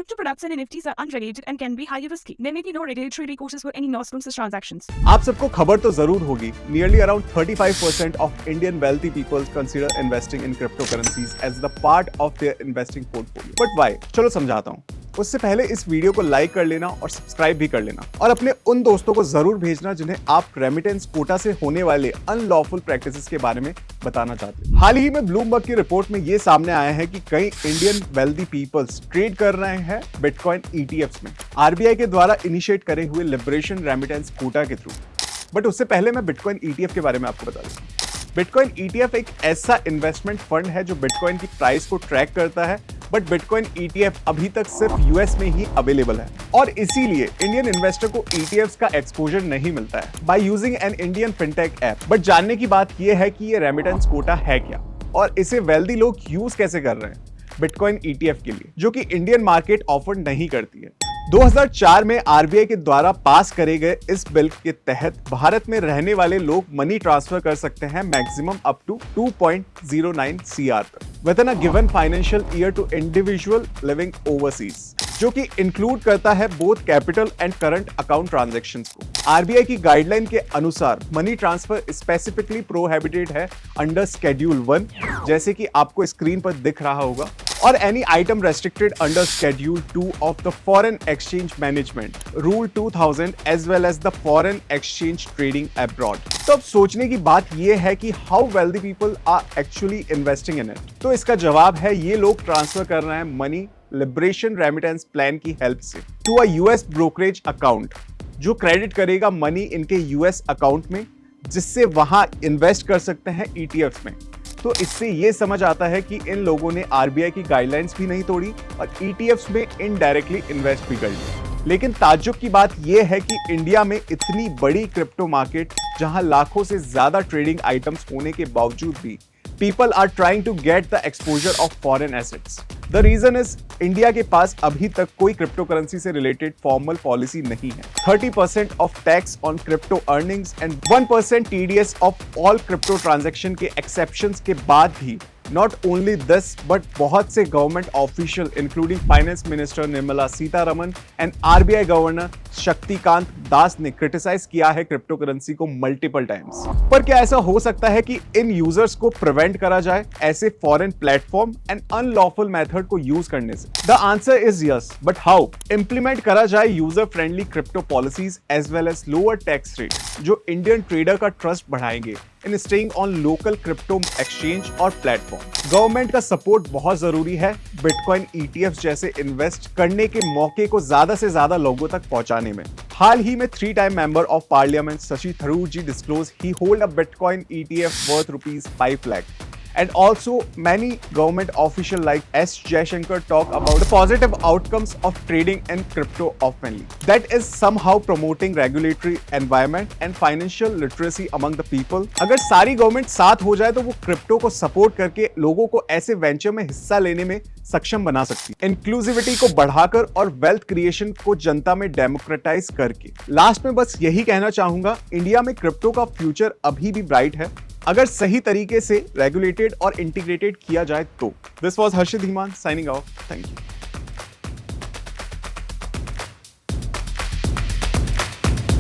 Crypto products and NFTs are unregulated and can be highly risky. There may be no regulatory recourses for any loss-losses transactions. आप सबको खबर तो जरूर होगी, nearly around 35% of Indian wealthy people consider investing in cryptocurrencies as the part of their investing portfolio. But why? चलो समझाता हूँ। उससे पहले इस वीडियो को लाइक कर लेना और सब्सक्राइब भी कर लेना और अपने उन दोस्तों को जरूर भेजना जिन्हें आप रेमिटेंस कोटा से होने वाले अनलॉफुल प्रैक्टिसेस के बारे में बताना चाहते हैं। हाल ही में ब्लूमबर्ग की रिपोर्ट में ये सामने आया है कि कई इंडियन वेल्दी पीपल्स ट्रेड कर रहे हैं बिटकॉइन ईटीएफ्स में आरबीआई के द्वारा इनिशिएट करे हुए लिबरेशन रेमिटेंस कोटा के थ्रू। बट उससे पहले मैं बिटकॉइन ईटीएफ के बारे में आपको बता दूं। बिटकॉइन ईटीएफ एक ऐसा इन्वेस्टमेंट फंड है जो बिटकॉइन की प्राइस को ट्रैक करता है, बट बिटकॉइन ईटीएफ अभी तक सिर्फ यूएस में ही अवेलेबल है और इसीलिए इंडियन इन्वेस्टर को ईटीएफ्स का एक्सपोजर नहीं मिलता है by using an Indian fintech app. But जानने की बात यह है कि ये रेमिटेंस कोटा है क्या और इसे वेल्दी लोग यूज कैसे कर रहे हैं बिटकॉइन ईटीएफ के लिए, जो कि इंडियन मार्केट ऑफर नहीं करती है। 2004 में आरबीआई के द्वारा पास करे गए इस बिल के तहत भारत में रहने वाले लोग मनी ट्रांसफर कर सकते हैं मैक्सिमम अप टू 2.09 सीआर तक within a given financial year to individual living overseas, जो कि इंक्लूड करता है both capital and current account transactions को। आरबीआई की गाइडलाइन के अनुसार मनी ट्रांसफर स्पेसिफिकली प्रोहिबिटेड है अंडर शेड्यूल 1, जैसे कि आपको स्क्रीन पर दिख रहा होगा, और any item restricted under Schedule 2 of the Foreign Exchange Management Rule 2000 as well as the Foreign Exchange Trading Abroad। तो अब सोचने की बात यह है कि how wealthy people are actually investing in it। तो इसका जवाब है ये लोग ट्रांसफर कर रहे हैं मनी लिबरेशन रेमिटेंस प्लान की हेल्प से to a US brokerage account, जो क्रेडिट करेगा मनी इनके यूएस अकाउंट में, जिससे वहां इन्वेस्ट कर सकते हैं ईटीएफ्स में। तो इससे ये समझ आता है कि इन लोगों ने आरबीआई की गाइडलाइंस भी नहीं तोड़ी और ईटीएफ्स में इनडायरेक्टली इन्वेस्ट भी कर लिया। लेकिन ताज्जुब की बात यह है कि इंडिया में इतनी बड़ी क्रिप्टो मार्केट, जहां लाखों से ज्यादा ट्रेडिंग आइटम्स होने के बावजूद भी people are trying to get the exposure of foreign assets. The reason is India के पास अभी तक कोई क्रिप्टो करेंसी से रिलेटेड फॉर्मल पॉलिसी नहीं है। 30% of tax on crypto earnings and 1% TDS of all crypto transaction के एक्सेप्शंस के बाद भी नॉट ओनली दिस बट बहुत से government official including finance minister Nirmala Sitharaman and RBI governor Shaktikanta Das ने क्रिटिसाइज किया है क्रिप्टो करेंसी को मल्टीपल टाइम्स। पर क्या ऐसा हो सकता है कि इन यूजर्स को प्रिवेंट करा जाए ऐसे foreign platform and unlawful method को यूज करने से? The answer is yes, but how? Implement करा जाए user friendly crypto policies as well as lower tax rate जो इंडियन ट्रेडर का ट्रस्ट बढ़ाएंगे in staying on local crypto exchange और platform. Government का सपोर्ट बहुत जरूरी है बिटकॉइन ईटीएफ जैसे इन्वेस्ट करने के मौके को ज्यादा से ज्यादा लोगों तक पहुंचाने में। हाल ही में 3 time member of parliament Shashi Tharoor ji disclose he hold a bitcoin ETF worth ₹5 lakh। And also many government officials like S. Jaishankar talk about the positive outcomes of trading in crypto openly. That is somehow promoting regulatory environment and financial literacy among the people. अगर सारी government साथ हो जाए तो वो crypto को support करके लोगों को ऐसे वेंचर में हिस्सा लेने में सक्षम बना सकती है, इंक्लूसिविटी को बढ़ाकर और वेल्थ क्रिएशन को जनता में डेमोक्रेटाइज करके। लास्ट में बस यही कहना चाहूंगा, इंडिया में क्रिप्टो का फ्यूचर अभी भी ब्राइट है अगर सही तरीके से रेगुलेटेड और इंटीग्रेटेड किया जाए तो। This was Harshit Dhiman signing off. Thank you.